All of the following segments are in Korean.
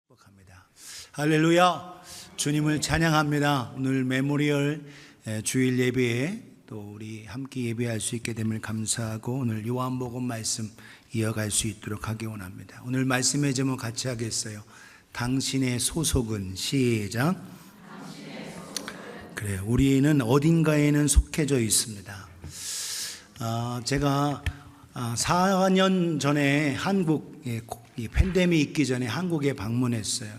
축복합니다. 할렐루야. 주님을 찬양합니다. 오늘 메모리얼 주일 예배에 또 우리 함께 예배할 수 있게 됨을 감사하고 오늘 요한복음 말씀 이어갈 수 있도록 하기 원합니다. 오늘 말씀의 제목 같이 하겠어요. 당신의 소속은. 시작. 그래요. 우리는 어딘가에는 속해져 있습니다. 제가 4년 전에 한국 이 팬데믹 있기 전에 한국에 방문했어요.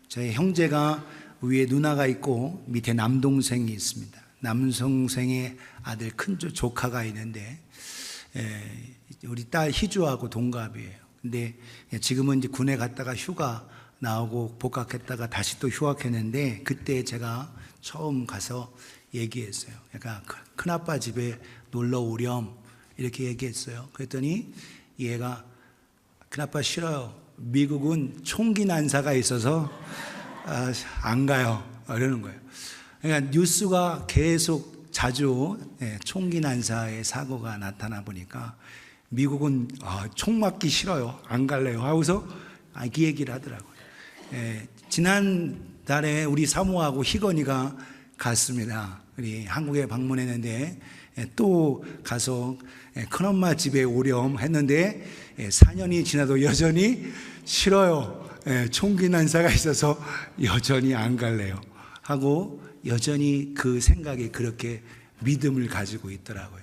저희 형제가 위에 누나가 있고 밑에 남동생이 있습니다. 남동생의 아들 큰 조카가 있는데 우리 딸 희주하고 동갑이에요. 근데 지금은 이제 군에 갔다가 휴가 나오고 복학했다가 다시 또 휴학했는데 그때 제가 처음 가서 얘기했어요. 그러니까 큰아빠 집에 놀러 오렴 이렇게 얘기했어요. 그랬더니 얘가 큰아빠 싫어요. 미국은 총기 난사가 있어서 안 가요. 이러는 거예요. 그러니까 뉴스가 계속 자주 총기 난사의 사고가 나타나 보니까 미국은 총 맞기 싫어요. 안 갈래요. 하고서 그 얘기를 하더라고요. 지난달에 우리 사모하고 희건이가 갔습니다. 우리 한국에 방문했는데 또 가서 큰엄마 집에 오렴 했는데 4년이 지나도 여전히 싫어요. 총기 난사가 있어서 여전히 안 갈래요. 하고 여전히 그 생각이 그렇게 믿음을 가지고 있더라고요.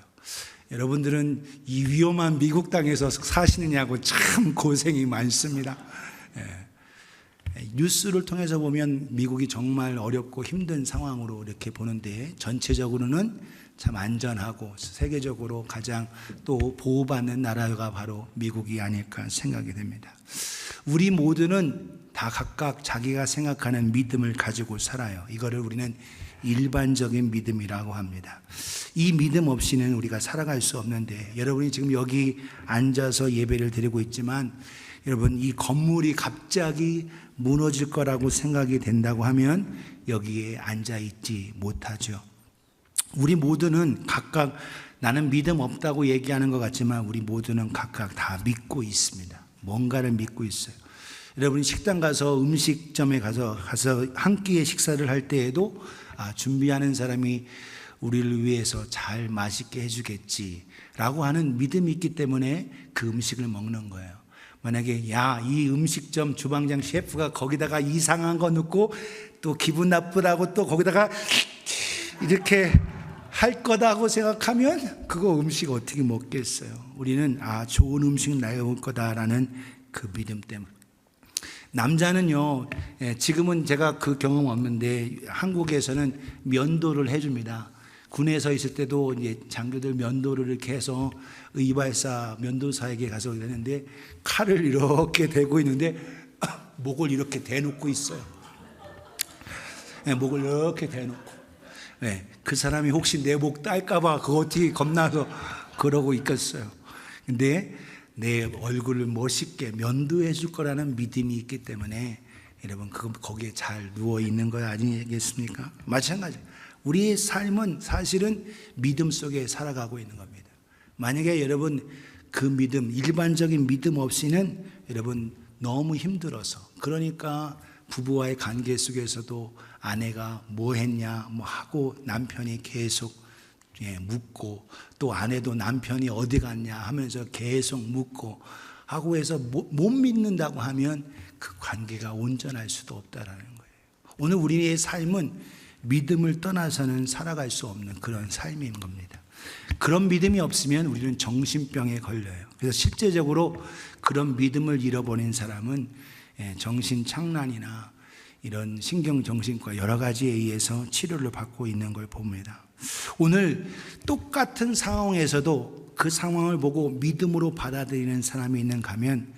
여러분들은 이 위험한 미국 땅에서 사시느냐고 참 고생이 많습니다. 뉴스를 통해서 보면 미국이 정말 어렵고 힘든 상황으로 이렇게 보는데 전체적으로는 참 안전하고 세계적으로 가장 또 보호받는 나라가 바로 미국이 아닐까 생각이 됩니다. 우리 모두는 다 각각 자기가 생각하는 믿음을 가지고 살아요. 이거를 우리는 일반적인 믿음이라고 합니다. 이 믿음 없이는 우리가 살아갈 수 없는데 여러분이 지금 여기 앉아서 예배를 드리고 있지만 여러분 이 건물이 갑자기 무너질 거라고 생각이 된다고 하면 여기에 앉아 있지 못하죠. 우리 모두는 각각 나는 믿음 없다고 얘기하는 것 같지만 우리 모두는 각각 다 믿고 있습니다. 뭔가를 믿고 있어요. 여러분이 식당 가서 음식점에 가서 한 끼의 식사를 할 때에도 준비하는 사람이 우리를 위해서 잘 맛있게 해주겠지라고 하는 믿음이 있기 때문에 그 음식을 먹는 거예요. 만약에 이 음식점 주방장 셰프가 거기다가 이상한 거 넣고 또 기분 나쁘다고 또 거기다가 이렇게 할 거다고 생각하면 그거 음식 어떻게 먹겠어요? 우리는 좋은 음식 나올 거다라는 그 믿음 때문에. 남자는요, 지금은 제가 그 경험 없는데 한국에서는 면도를 해줍니다. 군에서 있을 때도 이제 장교들 면도를 이렇게 해서 의발사 면도사에게 가서 그랬는데 칼을 이렇게 대고 있는데 목을 이렇게 대놓고 있어요. 목을 이렇게 대놓고. 그 사람이 혹시 내 목 딸까봐 그거 어떻게 겁나서 그러고 있겠어요. 근데 내 얼굴을 멋있게 면도해 줄 거라는 믿음이 있기 때문에 여러분 거기에 잘 누워 있는 거 아니겠습니까? 마찬가지. 우리의 삶은 사실은 믿음 속에 살아가고 있는 겁니다. 만약에 여러분 그 믿음, 일반적인 믿음 없이는 여러분 너무 힘들어서 그러니까 부부와의 관계 속에서도 아내가 뭐 했냐 뭐 하고 남편이 계속 묻고 또 아내도 남편이 어디 갔냐 하면서 계속 묻고 하고 해서 못 믿는다고 하면 그 관계가 온전할 수도 없다라는 거예요. 오늘 우리의 삶은 믿음을 떠나서는 살아갈 수 없는 그런 삶인 겁니다. 그런 믿음이 없으면 우리는 정신병에 걸려요. 그래서 실제적으로 그런 믿음을 잃어버린 사람은 정신착란이나 이런 신경정신과 여러 가지에 의해서 치료를 받고 있는 걸 봅니다. 오늘 똑같은 상황에서도 그 상황을 보고 믿음으로 받아들이는 사람이 있는가 하면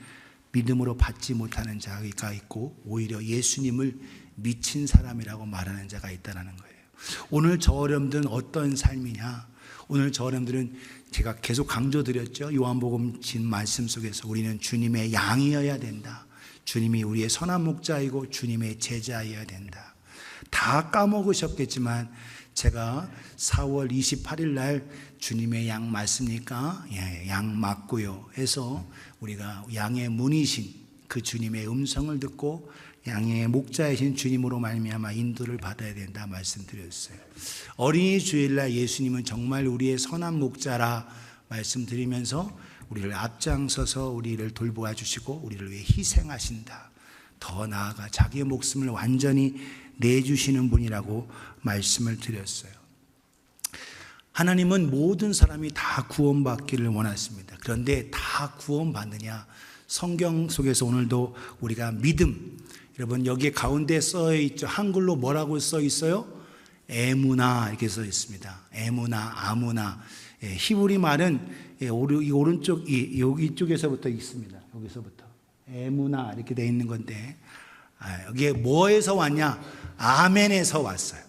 믿음으로 받지 못하는 자가 있고 오히려 예수님을 미친 사람이라고 말하는 자가 있다는 거예요. 오늘 저 어려움들은 어떤 삶이냐? 오늘 저 어려움들은 제가 계속 강조드렸죠. 요한복음 진 말씀 속에서 우리는 주님의 양이어야 된다. 주님이 우리의 선한 목자이고 주님의 제자이어야 된다. 다 까먹으셨겠지만 제가 4월 28일 날 주님의 양 맞습니까? 양 맞고요 해서 우리가 양의 문이신 그 주님의 음성을 듣고 양의 목자이신 주님으로 말미암아 인도를 받아야 된다 말씀드렸어요. 어린이 주일날 예수님은 정말 우리의 선한 목자라 말씀드리면서 우리를 앞장서서 우리를 돌보아 주시고 우리를 위해 희생하신다. 더 나아가 자기의 목숨을 완전히 내주시는 분이라고 말씀을 드렸어요. 하나님은 모든 사람이 다 구원받기를 원하십니다. 그런데 다 구원받느냐? 성경 속에서 오늘도 우리가 믿음, 여러분 여기 가운데 써 있죠. 한글로 뭐라고 써 있어요? 에무나 이렇게 써 있습니다. 에무나, 아무나. 히브리 말은 오른쪽 여기 쪽에서부터 있습니다. 여기서부터 에무나 이렇게 돼 있는 건데 여기에 뭐에서 왔냐? 아멘에서 왔어요.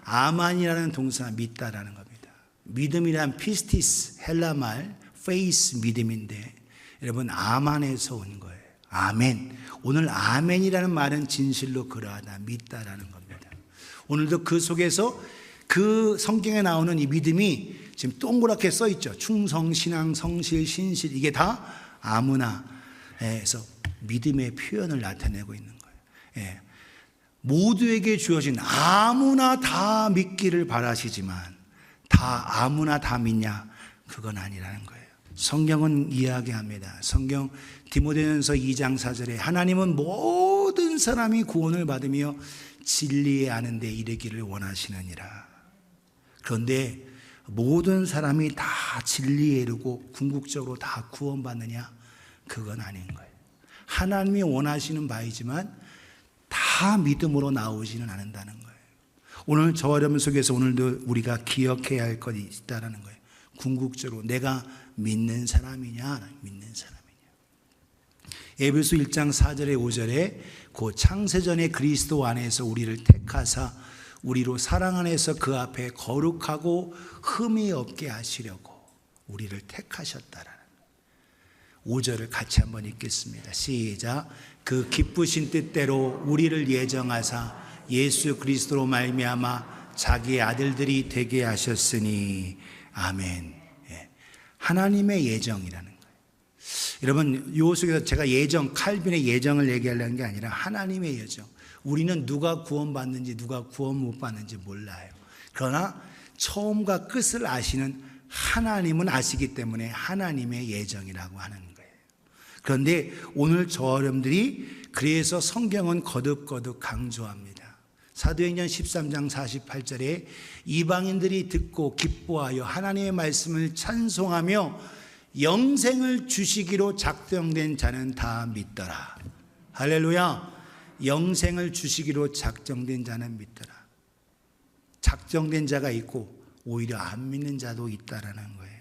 아만이라는 동사 믿다라는 겁니다. 믿음이란 피스티스 헬라 말 페이스 믿음인데 여러분 아만에서 온 거예요. 아멘. 오늘 아멘이라는 말은 진실로 그러하다 믿다라는 겁니다. 오늘도 그 속에서 그 성경에 나오는 이 믿음이 지금 동그랗게 써 있죠. 충성, 신앙, 성실, 신실 이게 다 아무나에서 믿음의 표현을 나타내고 있는 거예요. 모두에게 주어진 아무나 다 믿기를 바라시지만 다 아무나 다 믿냐? 그건 아니라는 거예요. 성경은 이야기합니다. 성경 디모데전서 2장 4절에 하나님은 모든 사람이 구원을 받으며 진리에 아는 데 이르기를 원하시느니라. 그런데 모든 사람이 다 진리에 이르고 궁극적으로 다 구원받느냐? 그건 아닌 거예요. 하나님이 원하시는 바이지만 다 믿음으로 나오지는 않는다는 거예요. 오늘 저와 여러분 속에서 오늘도 우리가 기억해야 할 것이 있다는 거예요. 궁극적으로 내가 믿는 사람이냐, 믿는 사람이냐. 에베소 1장 4절에 5절에 그 창세전에 그리스도 안에서 우리를 택하사 우리로 사랑 안에서 그 앞에 거룩하고 흠이 없게 하시려고 우리를 택하셨다라는 5절을 같이 한번 읽겠습니다. 시작. 그 기쁘신 뜻대로 우리를 예정하사 예수 그리스도로 말미암아 자기의 아들들이 되게 하셨으니 아멘. 하나님의 예정이라는 거예요. 여러분 요 속에서 제가 예정, 칼빈의 예정을 얘기하려는 게 아니라 하나님의 예정. 우리는 누가 구원받는지 누가 구원 못 받는지 몰라요. 그러나 처음과 끝을 아시는 하나님은 아시기 때문에 하나님의 예정이라고 하는 거예요. 그런데 오늘 저 여러분들이 그래서 성경은 거듭거듭 강조합니다. 사도행전 13장 48절에 이방인들이 듣고 기뻐하여 하나님의 말씀을 찬송하며 영생을 주시기로 작정된 자는 다 믿더라. 할렐루야. 영생을 주시기로 작정된 자는 믿더라. 작정된 자가 있고 오히려 안 믿는 자도 있다라는 거예요.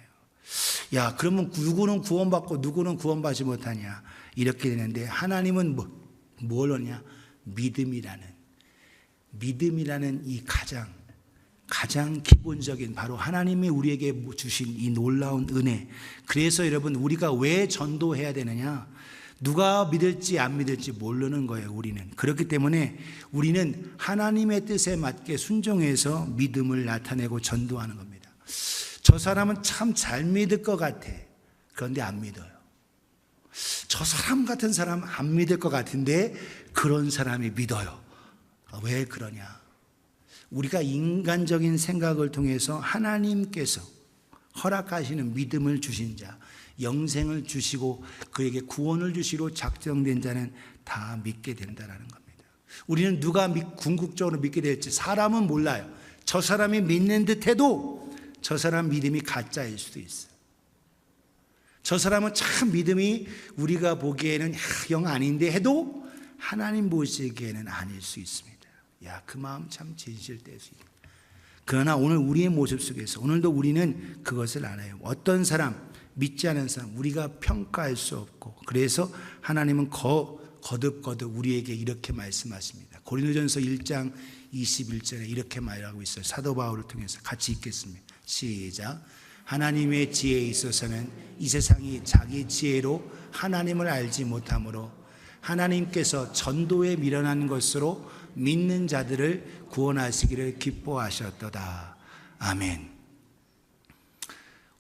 야, 그러면 누구는 구원받고 누구는 구원받지 못하냐? 이렇게 되는데 하나님은 뭘 하냐? 믿음이라는 이 가장 기본적인 바로 하나님이 우리에게 주신 이 놀라운 은혜. 그래서 여러분 우리가 왜 전도해야 되느냐? 누가 믿을지 안 믿을지 모르는 거예요. 우리는 그렇기 때문에 우리는 하나님의 뜻에 맞게 순종해서 믿음을 나타내고 전도하는 겁니다. 저 사람은 참 잘 믿을 것 같아. 그런데 안 믿어요. 저 사람 같은 사람 안 믿을 것 같은데 그런 사람이 믿어요. 왜 그러냐? 우리가 인간적인 생각을 통해서 하나님께서 허락하시는 믿음을 주신 자, 영생을 주시고 그에게 구원을 주시로 작정된 자는 다 믿게 된다는 겁니다. 우리는 누가 궁극적으로 믿게 될지 사람은 몰라요. 저 사람이 믿는 듯 해도 저 사람 믿음이 가짜일 수도 있어요. 저 사람은 참 믿음이 우리가 보기에는 영 아닌데 해도 하나님 보시기에는 아닐 수 있습니다. 야, 그 마음 참 진실될 수 있다. 그러나 오늘 우리의 모습 속에서 오늘도 우리는 그것을 알아요. 어떤 사람, 믿지 않은 사람 우리가 평가할 수 없고 그래서 하나님은 거듭 우리에게 이렇게 말씀하십니다. 고린도전서 1장 21절에 이렇게 말하고 있어요. 사도 바울을 통해서 같이 읽겠습니다. 시작. 하나님의 지혜에 있어서는 이 세상이 자기 지혜로 하나님을 알지 못하므로 하나님께서 전도에 미련한 것으로 믿는 자들을 구원하시기를 기뻐하셨도다. 아멘.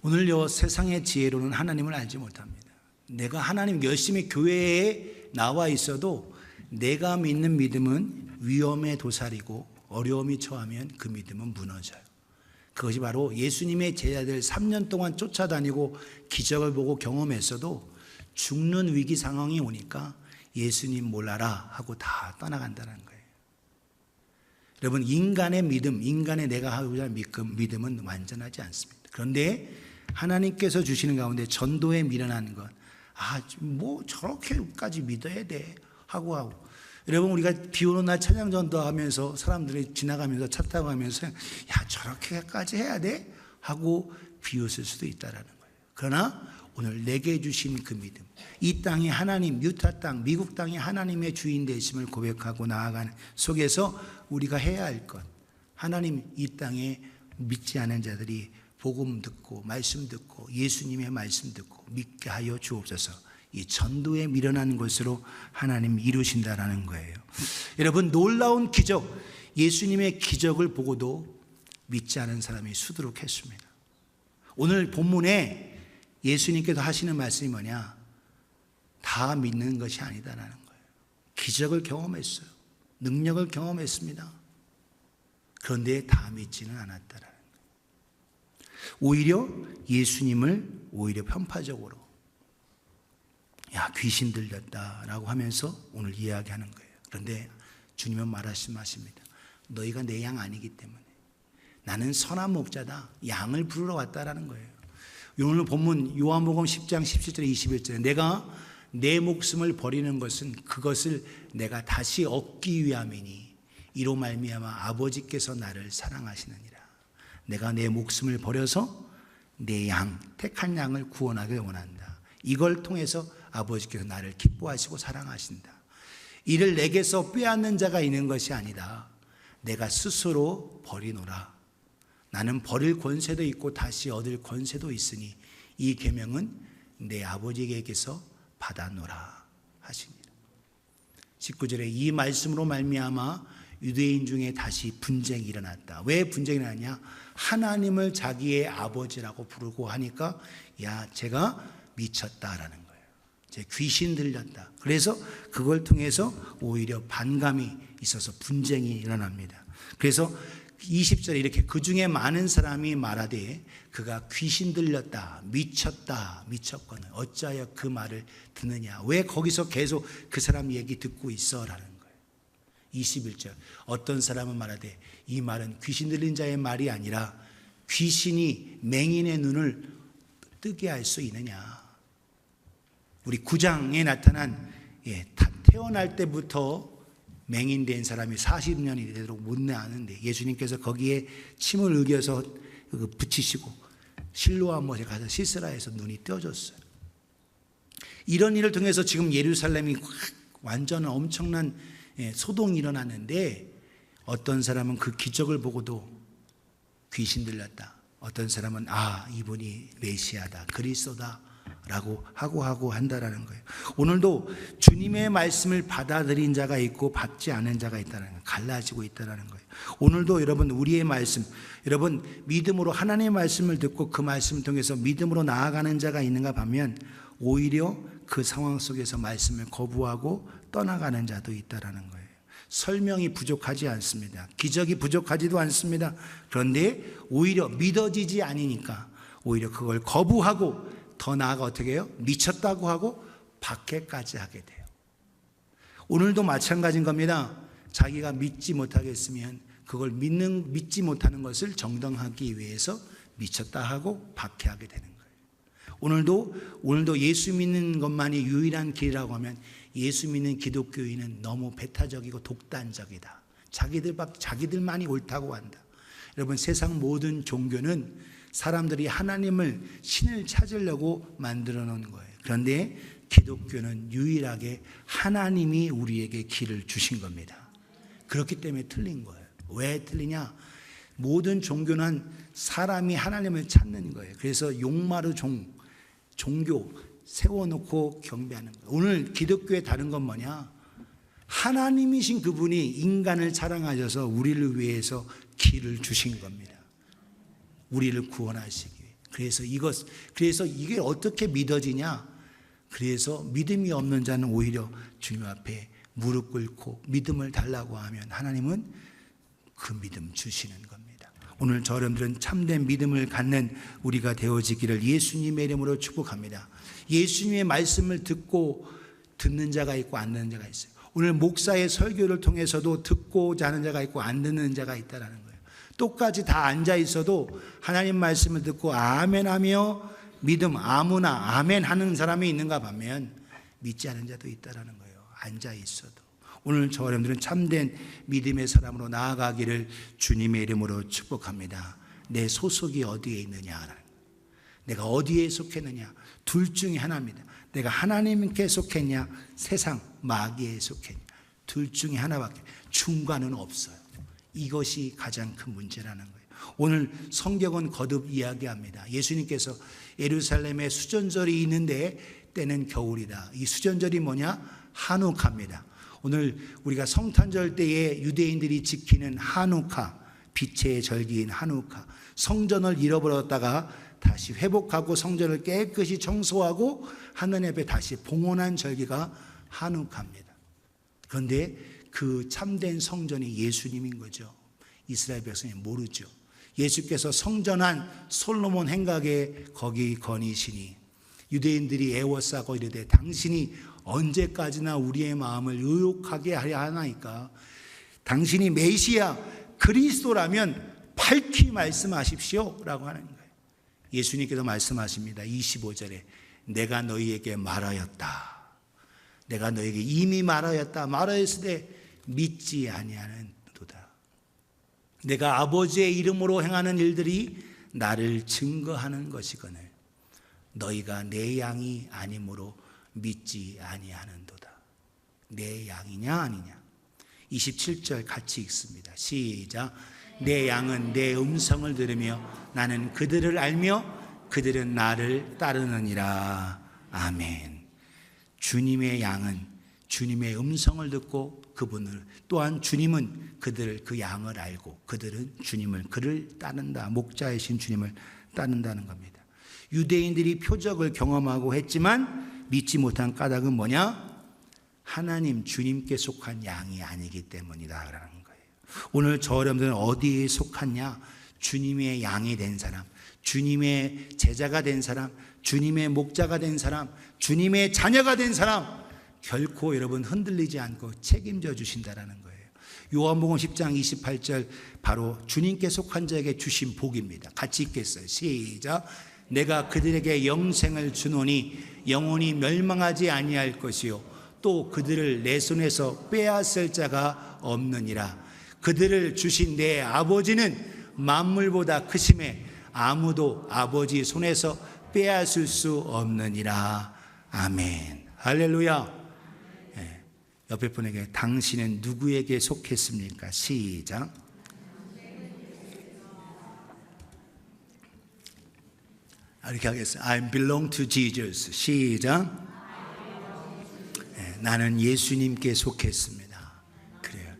오늘요 세상의 지혜로는 하나님을 알지 못합니다. 내가 하나님 열심히 교회에 나와 있어도 내가 믿는 믿음은 위험에 도살이고 어려움이 처하면 그 믿음은 무너져요. 그것이 바로 예수님의 제자들 3년 동안 쫓아다니고 기적을 보고 경험했어도 죽는 위기 상황이 오니까 예수님 몰라라 하고 다 떠나간다는 거예요. 여러분, 인간의 믿음, 인간의 내가 하고자 하는 믿음은 완전하지 않습니다. 그런데 하나님께서 주시는 가운데 전도에 미련한 것, 뭐 저렇게까지 믿어야 돼 하고 여러분, 우리가 비 오는 날 찬양 전도하면서 사람들이 지나가면서 차 타고 가면서 야, 저렇게까지 해야 돼 하고 비웃을 수도 있다라는 거예요. 그러나 오늘 내게 주신 그 믿음, 이 땅이 하나님, 유타 땅, 미국 땅이 하나님의 주인 되심을 고백하고 나아가는 속에서 우리가 해야 할 것, 하나님 이 땅에 믿지 않은 자들이 복음 듣고 말씀 듣고 예수님의 말씀 듣고 믿게 하여 주옵소서. 이 전도에 미련한 것으로 하나님 이루신다라는 거예요. 여러분, 놀라운 기적, 예수님의 기적을 보고도 믿지 않은 사람이 수두룩했습니다. 오늘 본문에 예수님께서 하시는 말씀이 뭐냐? 다 믿는 것이 아니다라는 거예요. 기적을 경험했어요. 능력을 경험했습니다. 그런데 다 믿지는 않았다라는 거예요. 오히려 예수님을 오히려 편파적으로 야, 귀신 들렸다라고 하면서 오늘 이야기하는 거예요. 그런데 주님은 말씀하십니다. 너희가 내 양 아니기 때문에 나는 선한 목자다. 양을 부르러 왔다라는 거예요. 오늘 본문 요한복음 10장 17절에 21절에 내가 내 목숨을 버리는 것은 그것을 내가 다시 얻기 위함이니 이로 말미암아 아버지께서 나를 사랑하시느니라. 내가 내 목숨을 버려서 내 양, 택한 양을 구원하길 원한다. 이걸 통해서 아버지께서 나를 기뻐하시고 사랑하신다. 이를 내게서 빼앗는 자가 있는 것이 아니다. 내가 스스로 버리노라. 나는 버릴 권세도 있고 다시 얻을 권세도 있으니 이 계명은 내 아버지에게서 받아노라 하시니라. 19절에 이 말씀으로 말미암아 유대인 중에 다시 분쟁이 일어났다. 왜 분쟁이 일어났냐? 하나님을 자기의 아버지라고 부르고 하니까 야, 제가 미쳤다라는 거예요. 제 귀신 들렸다. 그래서 그걸 통해서 오히려 반감이 있어서 분쟁이 일어납니다. 그래서 20절에 이렇게 그 중에 많은 사람이 말하되 그가 귀신 들렸다, 미쳤다, 미쳤거늘 어찌하여 그 말을 듣느냐? 왜 거기서 계속 그 사람 얘기 듣고 있어? 라는 거예요. 21절 어떤 사람은 말하되 이 말은 귀신 들린 자의 말이 아니라 귀신이 맹인의 눈을 뜨게 할 수 있느냐? 우리 9장에 나타난 태어날 때부터 맹인된 사람이 40년이 되도록 못 나는데 예수님께서 거기에 침을 으겨서 붙이시고 실로암 못에 가서 씻으라 해서 눈이 떠졌어요. 이런 일을 통해서 지금 예루살렘이 완전 엄청난 소동이 일어났는데 어떤 사람은 그 기적을 보고도 귀신 들렸다. 어떤 사람은 이분이 메시아다, 그리스도다 라고 하고 한다라는 거예요. 오늘도 주님의 말씀을 받아들인 자가 있고 받지 않은 자가 있다는 거예요. 갈라지고 있다는 거예요. 오늘도 여러분 우리의 말씀, 여러분 믿음으로 하나님의 말씀을 듣고 그 말씀을 통해서 믿음으로 나아가는 자가 있는가 하면 오히려 그 상황 속에서 말씀을 거부하고 떠나가는 자도 있다라는 거예요. 설명이 부족하지 않습니다. 기적이 부족하지도 않습니다. 그런데 오히려 믿어지지 않으니까 오히려 그걸 거부하고 더 나아가 어떻게 해요? 미쳤다고 하고 박해까지 하게 돼요. 오늘도 마찬가지인 겁니다. 자기가 믿지 못하겠으면 그걸 믿지 못하는 것을 정당하기 위해서 미쳤다 하고 박해하게 되는 거예요. 오늘도 예수 믿는 것만이 유일한 길이라고 하면 예수 믿는 기독교인은 너무 배타적이고 독단적이다. 자기들만이 옳다고 한다. 여러분, 세상 모든 종교는 사람들이 하나님을, 신을 찾으려고 만들어 놓은 거예요. 그런데 기독교는 유일하게 하나님이 우리에게 길을 주신 겁니다. 그렇기 때문에 틀린 거예요. 왜 틀리냐? 모든 종교는 사람이 하나님을 찾는 거예요. 그래서 용마루 종교 세워놓고 경배하는 거예요. 오늘 기독교의 다른 건 뭐냐? 하나님이신 그분이 인간을 사랑하셔서 우리를 위해서 길을 주신 겁니다. 우리를 구원하시기 위해. 그래서 이게 어떻게 믿어지냐? 그래서 믿음이 없는 자는 오히려 주님 앞에 무릎 꿇고 믿음을 달라고 하면 하나님은 그 믿음 주시는 겁니다. 오늘 저 여러분들은 참된 믿음을 갖는 우리가 되어지기를 예수님의 이름으로 축복합니다. 예수님의 말씀을 듣는 자가 있고 안 듣는 자가 있어요. 오늘 목사의 설교를 통해서도 듣고자 하는 자가 있고 안 듣는 자가 있다는 거예요. 똑같이 다 앉아 있어도 하나님 말씀을 듣고 아멘하며 믿음 아무나 아멘 하는 사람이 있는가 하면 믿지 않은 자도 있다는 거예요. 앉아 있어도. 오늘 저 여러분들은 참된 믿음의 사람으로 나아가기를 주님의 이름으로 축복합니다. 내 소속이 어디에 있느냐, 내가 어디에 속했느냐, 둘 중에 하나입니다. 내가 하나님께 속했냐, 세상 마귀에 속했냐, 둘 중에 하나밖에, 중간은 없어요. 이것이 가장 큰 문제라는 거예요. 오늘 성경은 거듭 이야기합니다. 예수님께서 예루살렘에 수전절이 있는데 때는 겨울이다. 이 수전절이 뭐냐? 한우카입니다. 오늘 우리가 성탄절 때에 유대인들이 지키는 한우카, 빛의 절기인 한우카, 성전을 잃어버렸다가 다시 회복하고 성전을 깨끗이 청소하고 하나님 앞에 다시 봉헌한 절기가 한우카입니다. 그런데 그 참된 성전이 예수님인 거죠. 이스라엘 백성이 모르죠. 예수께서 성전한 솔로몬 행각에 거기 거니시니 유대인들이 애워싸고 이르되 당신이 언제까지나 우리의 마음을 의혹하게 하려 하나이까. 당신이 메시아 그리스도라면 밝히 말씀하십시오 라고 하는 거예요. 예수님께서 말씀하십니다. 25절에 내가 너희에게 말하였다. 내가 너희에게 이미 말하였다. 말하였을 때 믿지 아니하는 도다. 내가 아버지의 이름으로 행하는 일들이 나를 증거하는 것이거늘 너희가 내 양이 아니므로 믿지 아니하는도다. 내 양이냐 아니냐. 27절 같이 읽습니다. 시작. 내 양은 내 음성을 들으며 나는 그들을 알며 그들은 나를 따르느니라. 아멘. 주님의 양은 주님의 음성을 듣고 그분을, 또한 주님은 그 양을 알고 그들은 그를 따른다. 목자이신 주님을 따른다는 겁니다. 유대인들이 표적을 경험하고 했지만 믿지 못한 까닭은 뭐냐? 하나님 주님께 속한 양이 아니기 때문이다라는 거예요. 오늘 저 여러분들은 어디에 속하냐? 주님의 양이 된 사람, 주님의 제자가 된 사람, 주님의 목자가 된 사람, 주님의 자녀가 된 사람, 결코 여러분 흔들리지 않고 책임져 주신다라는 거예요. 요한복음 10장 28절 바로 주님께 속한 자에게 주신 복입니다. 같이 읽겠어요. 시작. 내가 그들에게 영생을 주노니 영원히 멸망하지 아니할 것이요 또 그들을 내 손에서 빼앗을 자가 없느니라. 그들을 주신 내 아버지는 만물보다 크심에 아무도 아버지 손에서 빼앗을 수 없느니라. 아멘. 할렐루야. 네. 옆에 분에게 당신은 누구에게 속했습니까? 시작. 이렇게 하겠습니다. I belong to Jesus. 시작. 네, 나는 예수님께 속했습니다. 그래요.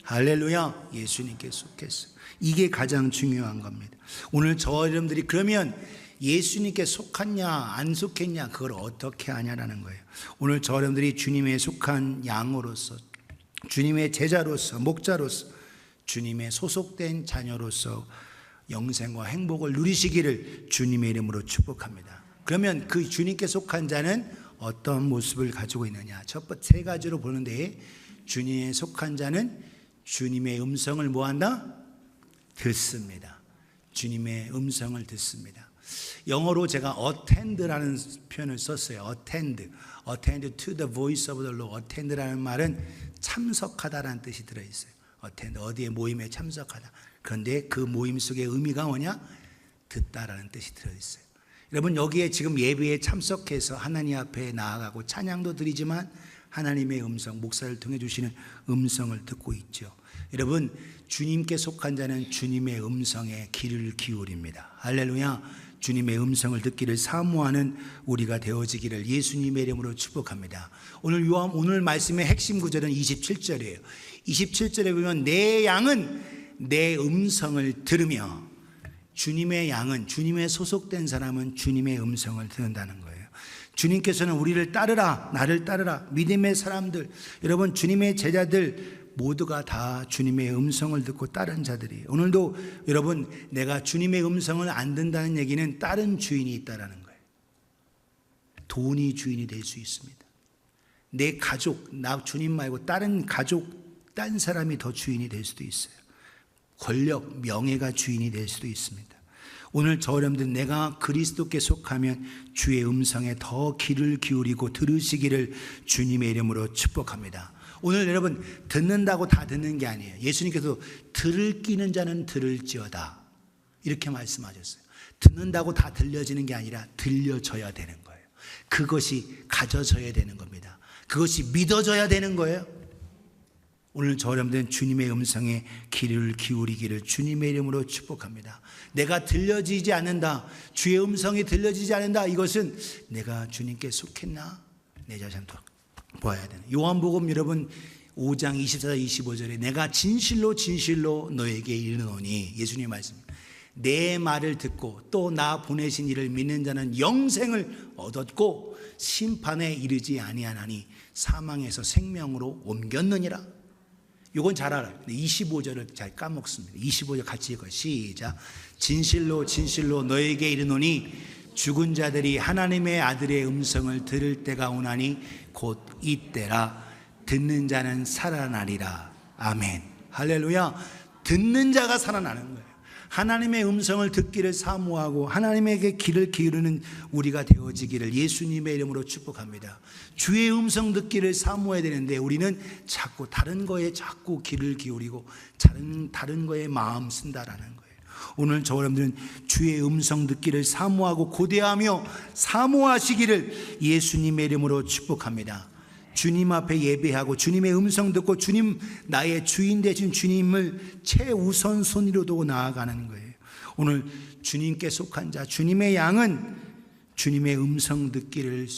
할렐루야. 예수님께 속했어요. 이게 가장 중요한 겁니다. 오늘 저 여러분들이 그러면 예수님께 속했냐 안 속했냐 그걸 어떻게 하냐라는 거예요. 오늘 저 여러분들이 주님의 속한 양으로서, 주님의 제자로서, 목자로서, 주님의 소속된 자녀로서 영생과 행복을 누리시기를 주님의 이름으로 축복합니다. 그러면 그 주님께 속한 자는 어떤 모습을 가지고 있느냐? 첫 번째 세 가지로 보는데, 주님에 속한 자는 주님의 음성을 뭐한다? 듣습니다. 주님의 음성을 듣습니다. 영어로 제가 attend라는 표현을 썼어요. attend to the voice of the Lord. attend라는 말은 참석하다라는 뜻이 들어있어요. attend, 어디에 모임에 참석하다. 그런데 그 모임 속의 의미가 뭐냐? 듣다라는 뜻이 들어있어요. 여러분 여기에 지금 예배에 참석해서 하나님 앞에 나아가고 찬양도 드리지만 하나님의 음성, 목사를 통해 주시는 음성을 듣고 있죠. 여러분 주님께 속한 자는 주님의 음성에 귀를 기울입니다. 할렐루야. 주님의 음성을 듣기를 사모하는 우리가 되어지기를 예수님의 이름으로 축복합니다. 오늘 말씀의 핵심 구절은 27절이에요. 27절에 보면 내 양은 내 음성을 들으며, 주님의 양은, 주님의 소속된 사람은 주님의 음성을 듣는다는 거예요. 주님께서는 우리를 따르라, 나를 따르라. 믿음의 사람들, 여러분 주님의 제자들 모두가 다 주님의 음성을 듣고 따른 자들이에요. 오늘도 여러분, 내가 주님의 음성을 안 듣는다는 얘기는 다른 주인이 있다라는 거예요. 돈이 주인이 될 수 있습니다. 내 가족, 나 주님 말고 다른 가족, 딴 사람이 더 주인이 될 수도 있어요. 권력, 명예가 주인이 될 수도 있습니다. 오늘 저 여러분들, 내가 그리스도께 속하면 주의 음성에 더 귀를 기울이고 들으시기를 주님의 이름으로 축복합니다. 오늘 여러분, 듣는다고 다 듣는 게 아니에요. 예수님께서 들을 끼는 자는 들을지어다 이렇게 말씀하셨어요. 듣는다고 다 들려지는 게 아니라 들려져야 되는 거예요. 그것이 가져져야 되는 겁니다. 그것이 믿어져야 되는 거예요. 오늘 저 여러분들은 주님의 음성에 귀를 기울이기를 주님의 이름으로 축복합니다. 내가 들려지지 않는다, 주의 음성이 들려지지 않는다, 이것은 내가 주님께 속했나? 내 자신도 보아야 되는. 요한복음 여러분 5장 24절 25절에 내가 진실로 진실로 너에게 이르노니, 예수님의 말씀, 내 말을 듣고 또 나 보내신 이를 믿는 자는 영생을 얻었고 심판에 이르지 아니하나니 사망에서 생명으로 옮겼느니라. 이건 잘 알아요. 25절을 잘 까먹습니다. 25절 같이 읽어요. 시작. 진실로 진실로 너에게 이르노니 죽은 자들이 하나님의 아들의 음성을 들을 때가 오나니 곧 이때라. 듣는 자는 살아나리라. 아멘. 할렐루야. 듣는 자가 살아나는 거예요. 하나님의 음성을 듣기를 사모하고 하나님에게 귀를 기울이는 우리가 되어지기를 예수님의 이름으로 축복합니다. 주의 음성 듣기를 사모해야 되는데 우리는 자꾸 다른 거에 자꾸 귀를 기울이고 다른 거에 마음 쓴다라는 거예요. 오늘 저 여러분들은 주의 음성 듣기를 사모하고 고대하며 사모하시기를 예수님의 이름으로 축복합니다. 주님 앞에 예배하고 주님의 음성 듣고 주님, 나의 주인 되신 주님을 최우선순위로 두고 나아가는 거예요. 오늘 주님께 속한 자, 주님의 양은 주님의 음성 듣기를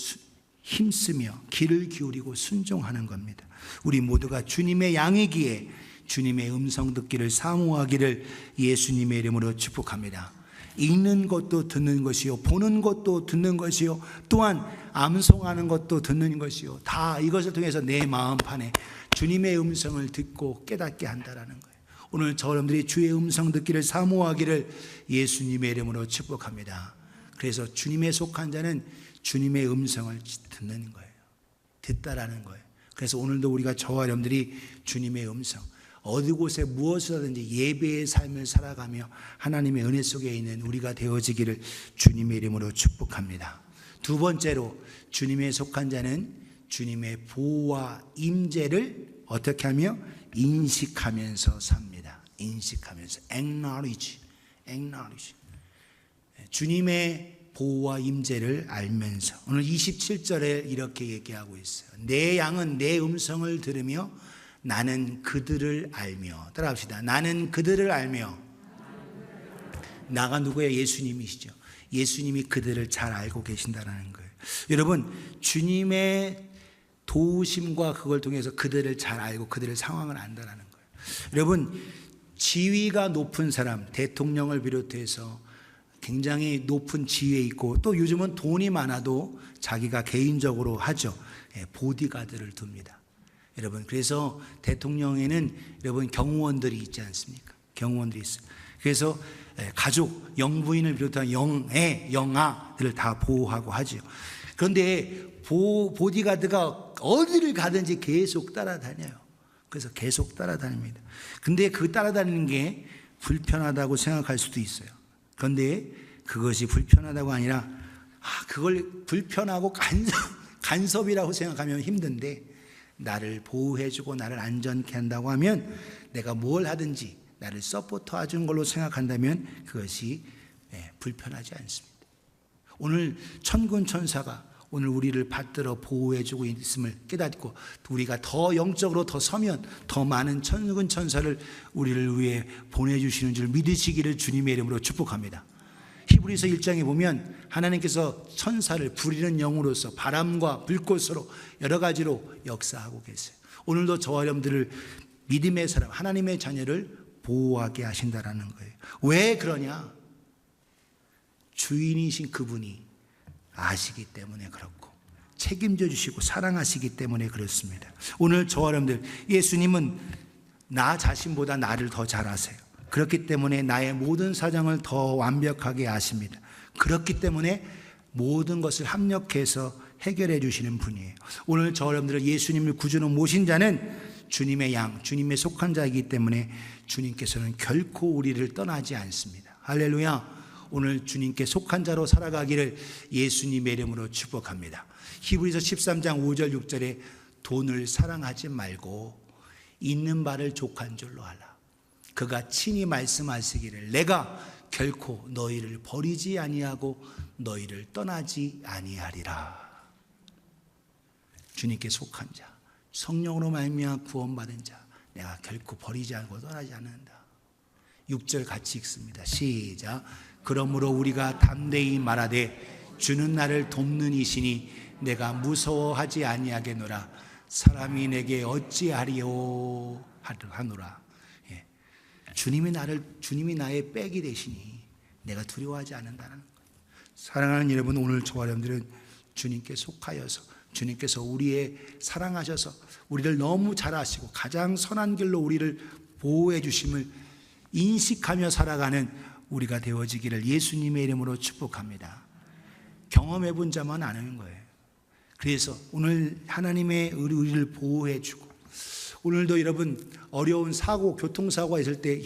힘쓰며 귀를 기울이고 순종하는 겁니다. 우리 모두가 주님의 양이기에 주님의 음성 듣기를 사모하기를 예수님의 이름으로 축복합니다. 읽는 것도 듣는 것이요, 보는 것도 듣는 것이요, 또한 암송하는 것도 듣는 것이요, 다 이것을 통해서 내 마음판에 주님의 음성을 듣고 깨닫게 한다라는 거예요. 오늘 저 여러분들이 주의 음성 듣기를 사모하기를 예수님의 이름으로 축복합니다. 그래서 주님에 속한 자는 주님의 음성을 듣는 거예요. 듣다라는 거예요. 그래서 오늘도 우리가 저와 여러분들이 주님의 음성, 어디 곳에 무엇을 하든지 예배의 삶을 살아가며 하나님의 은혜 속에 있는 우리가 되어지기를 주님의 이름으로 축복합니다. 두 번째로, 주님에 속한 자는 주님의 보호와 임재를 어떻게 하며? 인식하면서 삽니다. 인식하면서. acknowledge. 주님의 보호와 임재를 알면서. 오늘 27절에 이렇게 얘기하고 있어요. 내 양은 내 음성을 들으며 나는 그들을 알며. 따라합시다. 나는 그들을 알며. 나가 누구예요? 예수님이시죠. 예수님이 그들을 잘 알고 계신다는 거예요. 여러분, 주님의 도우심과 그걸 통해서 그들을 잘 알고 그들의 상황을 안다는 거예요. 여러분, 지위가 높은 사람, 대통령을 비롯해서 굉장히 높은 지위에 있고, 또 요즘은 돈이 많아도 자기가 개인적으로 하죠. 보디가드를 둡니다. 여러분, 그래서 대통령에는 여러분 경호원들이 있지 않습니까? 경호원들이 있어요. 그래서 가족, 영부인을 비롯한 영애, 영아들을 다 보호하고 하죠. 그런데 보디가드가 어디를 가든지 계속 따라다녀요. 그래서 계속 따라다닙니다. 근데 그 따라다니는 게 불편하다고 생각할 수도 있어요. 그런데 그것이 불편하다고 아니라 그걸 불편하고 간섭이라고 생각하면 힘든데, 나를 보호해주고 나를 안전케 한다고 하면 내가 뭘 하든지 나를 서포터 해주는 걸로 생각한다면 그것이 불편하지 않습니다. 오늘 천군 천사가 오늘 우리를 받들어 보호해주고 있음을 깨닫고 우리가 더 영적으로 더 서면 더 많은 천군 천사를 우리를 위해 보내주시는 줄 믿으시기를 주님의 이름으로 축복합니다. 히브리서 1장에 보면 하나님께서 천사를 부리는 영으로서 바람과 불꽃으로 여러 가지로 역사하고 계세요. 오늘도 저와 여러분들을 믿음의 사람, 하나님의 자녀를 보호하게 하신다라는 거예요. 왜 그러냐? 주인이신 그분이 아시기 때문에 그렇고 책임져 주시고 사랑하시기 때문에 그렇습니다. 오늘 저와 여러분들, 예수님은 나 자신보다 나를 더 잘 아세요. 그렇기 때문에 나의 모든 사정을 더 완벽하게 아십니다. 그렇기 때문에 모든 것을 합력해서 해결해 주시는 분이에요. 오늘 저와 여러분들 예수님을 구주로 모신 자는 주님의 양, 주님의 속한 자이기 때문에 주님께서는 결코 우리를 떠나지 않습니다. 할렐루야. 오늘 주님께 속한 자로 살아가기를 예수님의 이름으로 축복합니다. 히브리서 13장 5절 6절에 돈을 사랑하지 말고 있는 바를 족한 줄로 하라. 그가 친히 말씀하시기를 내가 결코 너희를 버리지 아니하고 너희를 떠나지 아니하리라. 주님께 속한 자, 성령으로 말미암아 구원받은 자, 내가 결코 버리지 않고 떠나지 않는다. 6절 같이 읽습니다. 시작. 그러므로 우리가 담대히 말하되 주는 나를 돕는 이시니 내가 무서워하지 아니하겠노라. 사람이 내게 어찌하리요 하노라. 예. 주님이 나의 백이 되시니 내가 두려워하지 않는다는 거예요. 사랑하는 여러분, 오늘 저와 여러분들은 주님께 속하여서 주님께서 우리의 사랑하셔서 우리를 너무 잘 아시고 가장 선한 길로 우리를 보호해 주심을 인식하며 살아가는 우리가 되어지기를 예수님의 이름으로 축복합니다. 경험해 본 자만 아는 거예요. 그래서 오늘 하나님의 우리를 보호해 주고, 오늘도 여러분 어려운 사고, 교통사고가 있을 때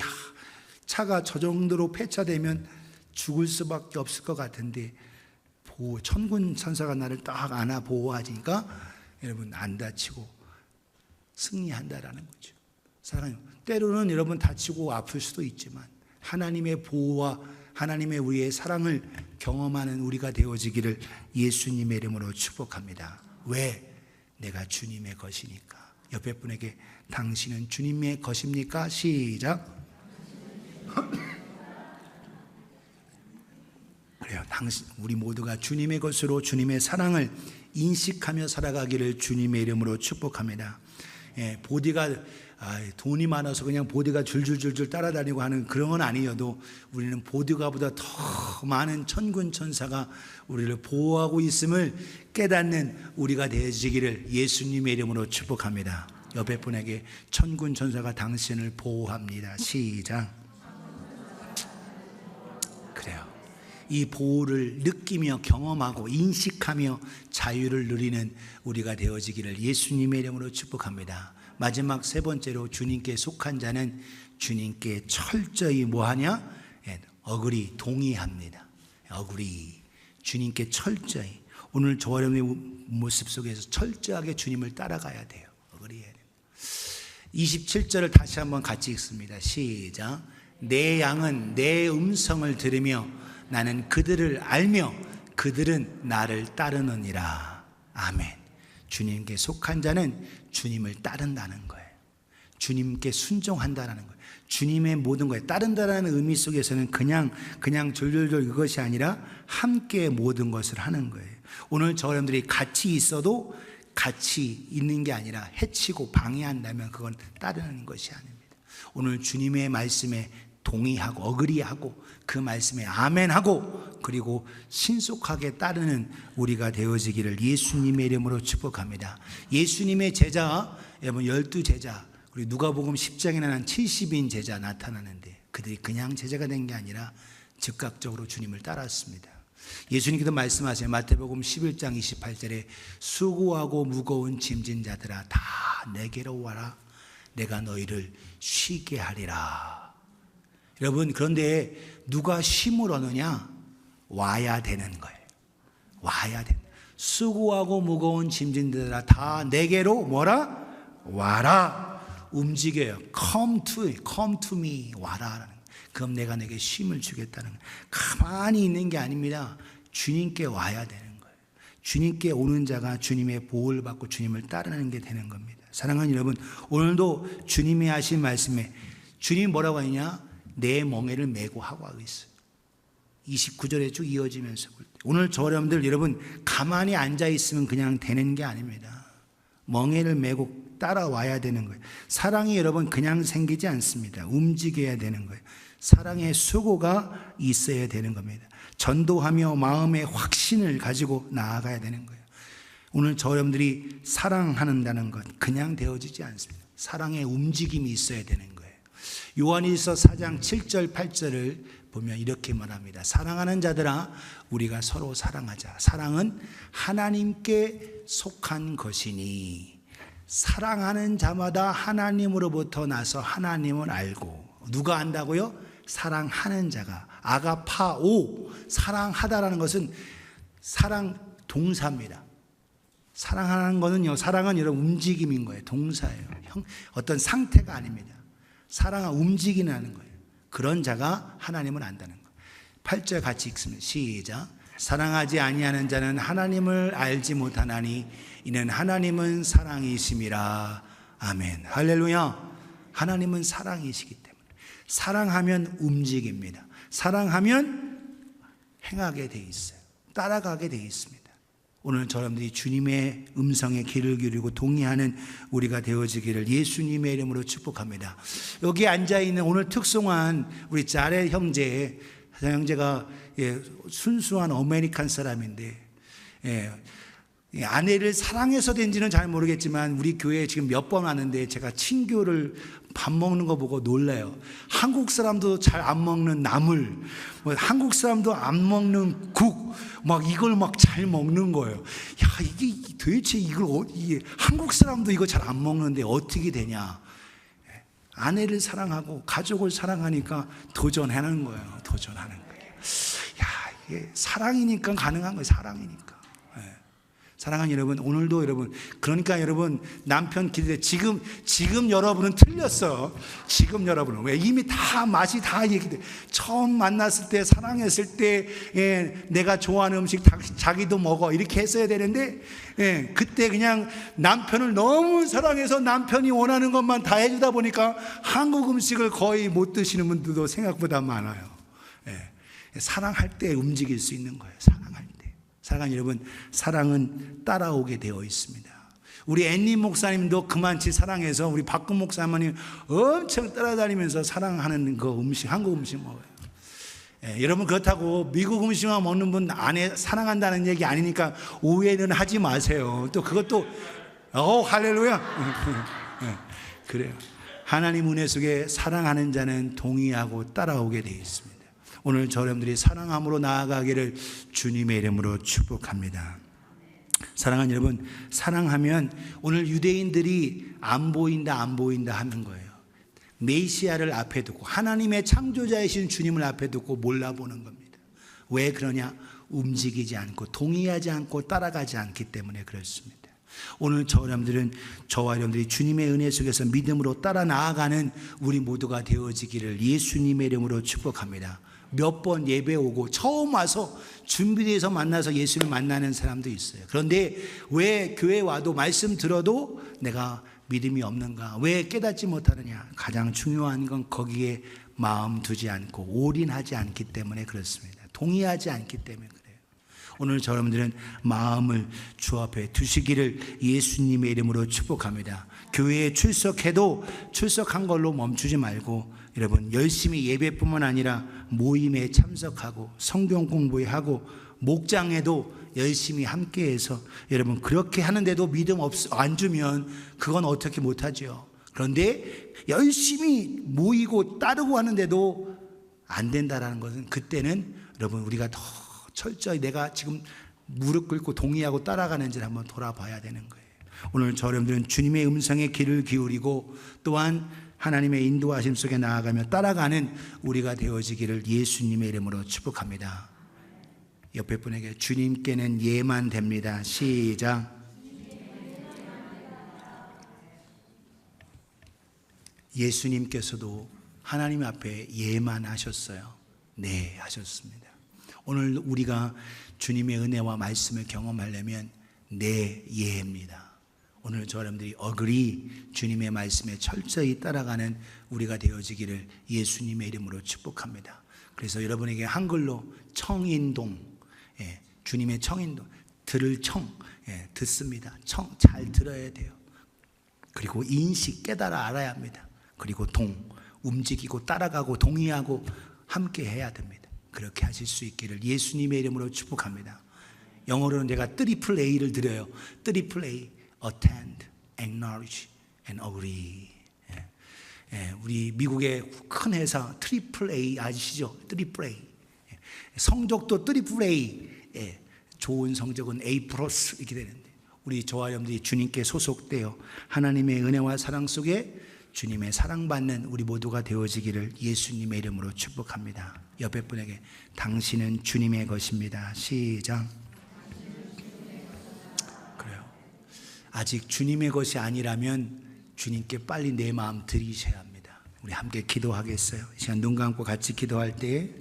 차가 저 정도로 폐차되면 죽을 수밖에 없을 것 같은데 천군 천사가 나를 딱 안아 보호하니까 여러분 안 다치고 승리한다라는 거죠. 사랑해요. 때로는 여러분 다치고 아플 수도 있지만 하나님의 보호와 하나님의 우리의 사랑을 경험하는 우리가 되어지기를 예수님의 이름으로 축복합니다. 왜? 내가 주님의 것이니까. 옆에 분에게 당신은 주님의 것입니까? 시작. 그래요. 우리 모두가 주님의 것으로 주님의 사랑을 인식하며 살아가기를 주님의 이름으로 축복합니다. 예, 보디가 돈이 많아서 그냥 보디가 줄줄줄줄 따라다니고 하는 그런 건 아니어도 우리는 보디가보다 더 많은 천군 천사가 우리를 보호하고 있음을 깨닫는 우리가 되어지기를 예수님의 이름으로 축복합니다. 옆에 분에게 천군 천사가 당신을 보호합니다. 시작. 그래요. 이 보호를 느끼며 경험하고 인식하며 자유를 누리는 우리가 되어지기를 예수님의 이름으로 축복합니다. 마지막 세 번째로 주님께 속한 자는 주님께 철저히 뭐하냐? 어그리, 동의합니다. 어그리. 주님께 철저히. 오늘 저와 여러분의 모습 속에서 철저하게 주님을 따라가야 돼요. 어그리해야 돼요. 27절을 다시 한번 같이 읽습니다. 시작. 내 양은 내 음성을 들으며 나는 그들을 알며 그들은 나를 따르느니라. 아멘. 주님께 속한 자는 주님을 따른다는 거예요. 주님께 순종한다는 거예요. 주님의 모든 거에 따른다라는 의미 속에서는 그냥 졸졸졸 이것이 아니라 함께 모든 것을 하는 거예요. 오늘 저 여러분들이 같이 있어도 같이 있는 게 아니라 해치고 방해한다면 그건 따르는 것이 아닙니다. 오늘 주님의 말씀에 동의하고 어그리하고 그 말씀에 아멘하고 그리고 신속하게 따르는 우리가 되어지기를 예수님의 이름으로 축복합니다. 예수님의 제자, 여러분 12제자, 그리고 누가복음 10장에는 한 70인 제자 나타나는데 그들이 그냥 제자가 된 게 아니라 즉각적으로 주님을 따랐습니다. 예수님께서 말씀하세요. 마태복음 11장 28절에 수고하고 무거운 짐진 자들아 다 내게로 와라. 내가 너희를 쉬게 하리라. 여러분, 그런데 누가 쉼을 얻느냐? 와야 되는 거예요. 와야 돼. 수고하고 무거운 짐진들아 다 내게로 뭐라? 와라. 움직여요. Come to me. 와라. 그럼 내가 내게 쉼을 주겠다는 거예요. 가만히 있는 게 아닙니다. 주님께 와야 되는 거예요. 주님께 오는 자가 주님의 보호를 받고 주님을 따르는 게 되는 겁니다. 사랑하는 여러분, 오늘도 주님이 하신 말씀에 주님이 뭐라고 하느냐? 내 멍에를 메고 하고 있어요. 29절에 쭉 이어지면서 오늘 저 여러분 가만히 앉아 있으면 그냥 되는 게 아닙니다. 멍에를 메고 따라와야 되는 거예요. 사랑이 여러분 그냥 생기지 않습니다. 움직여야 되는 거예요. 사랑의 수고가 있어야 되는 겁니다. 전도하며 마음의 확신을 가지고 나아가야 되는 거예요. 오늘 저 여러분들이 사랑한다는 것 그냥 되어지지 않습니다. 사랑의 움직임이 있어야 되는 거예요. 요한일서 4장 7절 8절을 보면 이렇게 말합니다. 사랑하는 자들아 우리가 서로 사랑하자. 사랑은 하나님께 속한 것이니 사랑하는 자마다 하나님으로부터 나서 하나님을 알고. 누가 안다고요? 사랑하는 자가. 아가파오, 사랑하다라는 것은 사랑 동사입니다. 사랑하는 것은요, 사랑은 여러분 움직임인 거예요. 동사예요. 어떤 상태가 아닙니다. 사랑은 움직이는 거예요. 그런 자가 하나님을 안다는 거예요. 8절 같이 읽습니다. 시작. 사랑하지 아니하는 자는 하나님을 알지 못하나니 이는 하나님은 사랑이심이라. 아멘. 할렐루야. 하나님은 사랑이시기 때문에 사랑하면 움직입니다. 사랑하면 행하게 돼 있어요. 따라가게 돼 있습니다. 오늘 저러분들이 주님의 음성에 귀를 기울이고 동의하는 우리가 되어지기를 예수님의 이름으로 축복합니다. 여기 앉아있는 오늘 특송한 우리 자렛 형제, 형제가 순수한 아메리칸 사람인데 아내를 사랑해서 된지는 잘 모르겠지만 우리 교회에 지금 몇 번 왔는데 제가 친교를 밥 먹는 거 보고 놀라요. 한국 사람도 잘 안 먹는 나물, 한국 사람도 안 먹는 국, 막 이걸 막 잘 먹는 거예요. 야, 이게 도대체 이게 한국 사람도 이거 잘 안 먹는데 어떻게 되냐? 아내를 사랑하고 가족을 사랑하니까 도전하는 거예요. 도전하는 거예요. 야, 이게 사랑이니까 가능한 거예요. 사랑이니까. 사랑하는 여러분, 오늘도 여러분, 그러니까 여러분 남편 기대 지금 여러분은 틀렸어. 지금 여러분은 왜 이미 다 맛이 다 얘기돼. 처음 만났을 때 사랑했을 때 내가 좋아하는 음식 자기도 먹어 이렇게 했어야 되는데 그때 그냥 남편을 너무 사랑해서 남편이 원하는 것만 다 해주다 보니까 한국 음식을 거의 못 드시는 분들도 생각보다 많아요. 사랑할 때 움직일 수 있는 거예요. 사랑할 때. 사랑하는 여러분, 사랑은 따라오게 되어 있습니다. 우리 앤니 목사님도 그만치 사랑해서 우리 박근 목사님 엄청 따라다니면서 사랑하는 그 음식, 한국 음식 먹어요. 여러분 그렇다고 미국 음식만 먹는 분 안에 사랑한다는 얘기 아니니까 오해는 하지 마세요. 또 그것도 할렐루야. 그래요. 하나님 은혜 속에 사랑하는 자는 동의하고 따라오게 되어 있습니다. 오늘 저 여러분들이 사랑함으로 나아가기를 주님의 이름으로 축복합니다. 사랑하는 여러분, 사랑하면 오늘 유대인들이 안 보인다 하는 거예요. 메시아를 앞에 두고 하나님의 창조자이신 주님을 앞에 두고 몰라보는 겁니다. 왜 그러냐? 움직이지 않고 동의하지 않고 따라가지 않기 때문에 그렇습니다. 오늘 저와 여러분들이 주님의 은혜 속에서 믿음으로 따라 나아가는 우리 모두가 되어지기를 예수님의 이름으로 축복합니다. 몇 번 예배 오고 처음 와서 준비돼서 만나서 예수를 만나는 사람도 있어요. 그런데 왜 교회 와도 말씀 들어도 내가 믿음이 없는가? 왜 깨닫지 못하느냐? 가장 중요한 건 거기에 마음 두지 않고 올인하지 않기 때문에 그렇습니다. 동의하지 않기 때문에 그래요. 오늘 여러분들은 마음을 주 앞에 두시기를 예수님의 이름으로 축복합니다. 교회에 출석해도 출석한 걸로 멈추지 말고 여러분 열심히 예배뿐만 아니라 모임에 참석하고 성경 공부하고 목장에도 열심히 함께해서 여러분 그렇게 하는데도 믿음 안 주면 그건 어떻게 못하죠. 그런데 열심히 모이고 따르고 하는데도 안 된다라는 것은 그때는 여러분 우리가 더 철저히 내가 지금 무릎 꿇고 동의하고 따라가는지를 한번 돌아봐야 되는 거예요. 오늘 저 여러분들은 주님의 음성에 귀를 기울이고 또한 하나님의 인도하심 속에 나아가며 따라가는 우리가 되어지기를 예수님의 이름으로 축복합니다. 옆에 분에게 주님께는 예만 됩니다. 시작. 예수님께서도 하나님 앞에 예만 하셨어요. 네, 하셨습니다. 오늘 우리가 주님의 은혜와 말씀을 경험하려면 네, 예입니다. 오늘 저 여러분들이 주님의 말씀에 철저히 따라가는 우리가 되어지기를 예수님의 이름으로 축복합니다. 그래서 여러분에게 한글로 청인동, 주님의 청인동, 들을 청, 듣습니다. 청, 잘 들어야 돼요. 그리고 인식, 깨달아 알아야 합니다. 그리고 동, 움직이고 따라가고 동의하고 함께 해야 됩니다. 그렇게 하실 수 있기를 예수님의 이름으로 축복합니다. 영어로는 제가 트리플 A를 드려요. 트리플 A, attend, acknowledge, and agree. 우리 미국의 큰 회사 트리플 A 아시죠? 트리플 A. 성적도 트리플 A. 좋은 성적은 A 플러스 이렇게 되는데, 우리 저와 여러분들이 주님께 소속되어 하나님의 은혜와 사랑 속에 주님의 사랑받는 우리 모두가 되어지기를 예수님의 이름으로 축복합니다. 옆에 분에게 당신은 주님의 것입니다. 시작. 그래요. 아직 주님의 것이 아니라면 주님께 빨리 내 마음 드리셔야 합니다. 우리 함께 기도하겠어요. 이 시간 눈 감고 같이 기도할 때